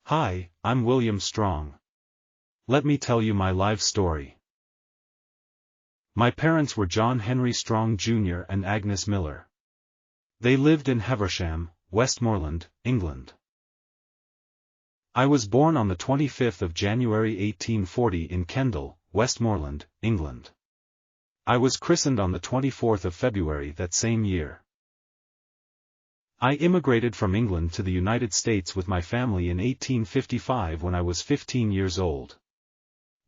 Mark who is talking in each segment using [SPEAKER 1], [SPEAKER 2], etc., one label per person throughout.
[SPEAKER 1] Hi, I'm William Strong. Let me tell you my life story. My parents were John Henry Strong Jr. and Agnes Miller. They lived in Heversham, Westmoreland, England. I was born on the 25th of January 1840 in Kendal, Westmoreland, England. I was christened on the 24th of February that same year. I immigrated from England to the United States with my family in 1855 when I was 15 years old.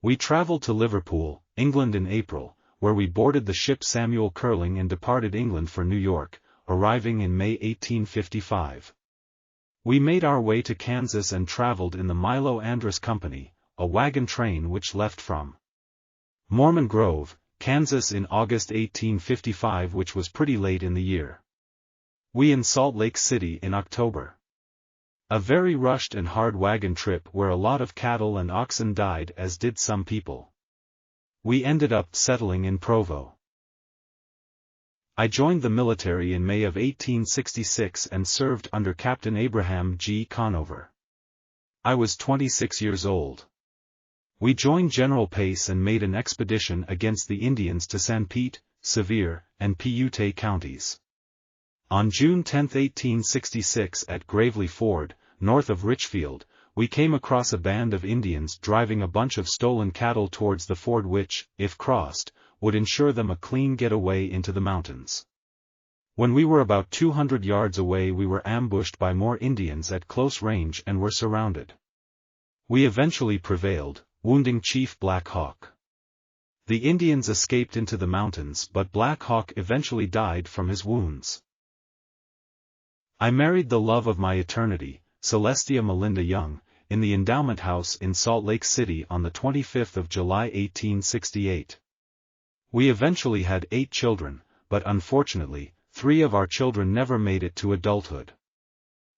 [SPEAKER 1] We traveled to Liverpool, England in April, where we boarded the ship Samuel Curling and departed England for New York, arriving in May 1855. We made our way to Kansas and traveled in the Milo Andrus Company, a wagon train which left from Mormon Grove, Kansas in August 1855, which was pretty late in the year. We in Salt Lake City in October. A very rushed and hard wagon trip where a lot of cattle and oxen died, as did some people. We ended up settling in Provo. I joined the military in May of 1866 and served under Captain Abraham G. Conover. I was 26 years old. We joined General Pace and made an expedition against the Indians to San Pete, Sevier, and Piute counties. On June 10, 1866 at Gravely Ford, north of Richfield, we came across a band of Indians driving a bunch of stolen cattle towards the ford which, if crossed, would ensure them a clean getaway into the mountains. When we were about 200 yards away we were ambushed by more Indians at close range and were surrounded. We eventually prevailed, wounding Chief Black Hawk. The Indians escaped into the mountains but Black Hawk eventually died from his wounds. I married the love of my eternity, Celestia Melinda Young, in the Endowment House in Salt Lake City on the 25th of July 1868. We eventually had 8 children, but unfortunately, 3 of our children never made it to adulthood.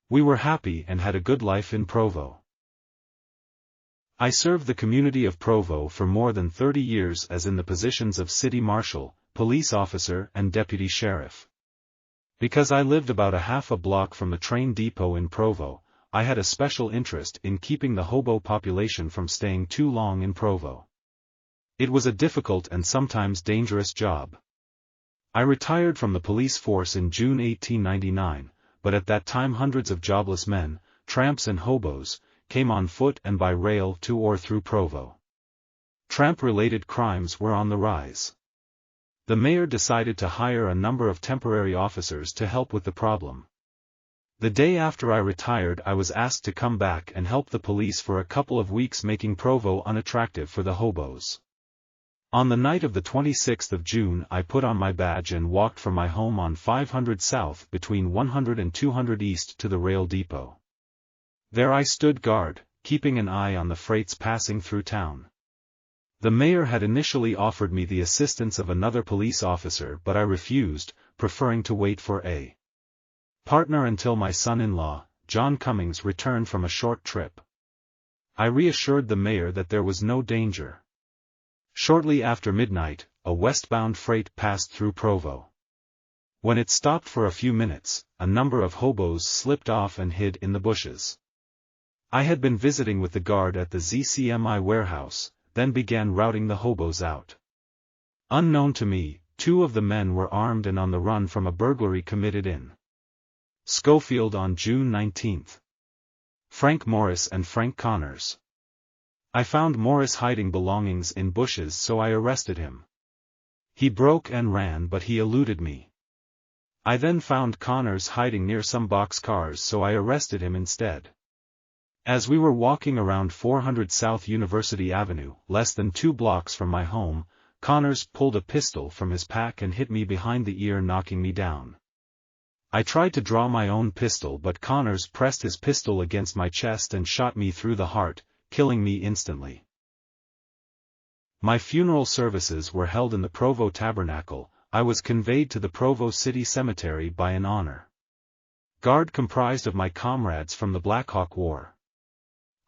[SPEAKER 1] We were happy and had a good life in Provo. I served the community of Provo for more than 30 years as in the positions of city marshal, police officer and deputy sheriff. Because I lived about a half a block from the train depot in Provo, I had a special interest in keeping the hobo population from staying too long in Provo. It was a difficult and sometimes dangerous job. I retired from the police force in June 1899, but at that time hundreds of jobless men, tramps and hobos, came on foot and by rail to or through Provo. Tramp-related crimes were on the rise. The mayor decided to hire a number of temporary officers to help with the problem. The day after I retired I was asked to come back and help the police for a couple of weeks, making Provo unattractive for the hobos. On the night of the 26th of June I put on my badge and walked from my home on 500 South between 100 and 200 East to the rail depot. There I stood guard, keeping an eye on the freights passing through town. The mayor had initially offered me the assistance of another police officer but I refused, preferring to wait for a partner until my son-in-law, John Cummings, returned from a short trip. I reassured the mayor that there was no danger. Shortly after midnight, a westbound freight passed through Provo. When it stopped for a few minutes, a number of hobos slipped off and hid in the bushes. I had been visiting with the guard at the ZCMI warehouse, then began routing the hobos out. Unknown to me, 2 of the men were armed and on the run from a burglary committed in Schofield on June 19. Frank Morris and Frank Connors. I found Morris hiding belongings in bushes, so I arrested him. He broke and ran but he eluded me. I then found Connors hiding near some box cars, so I arrested him instead. As we were walking around 400 South University Avenue, less than 2 blocks from my home, Connors pulled a pistol from his pack and hit me behind the ear, knocking me down. I tried to draw my own pistol but Connors pressed his pistol against my chest and shot me through the heart, killing me instantly. My funeral services were held in the Provo Tabernacle. I was conveyed to the Provo City Cemetery by an honor guard comprised of my comrades from the Black Hawk War.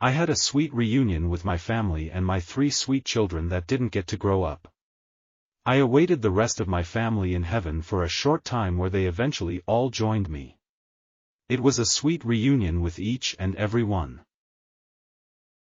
[SPEAKER 1] I had a sweet reunion with my family and my 3 sweet children that didn't get to grow up. I awaited the rest of my family in heaven for a short time where they eventually all joined me. It was a sweet reunion with each and every one.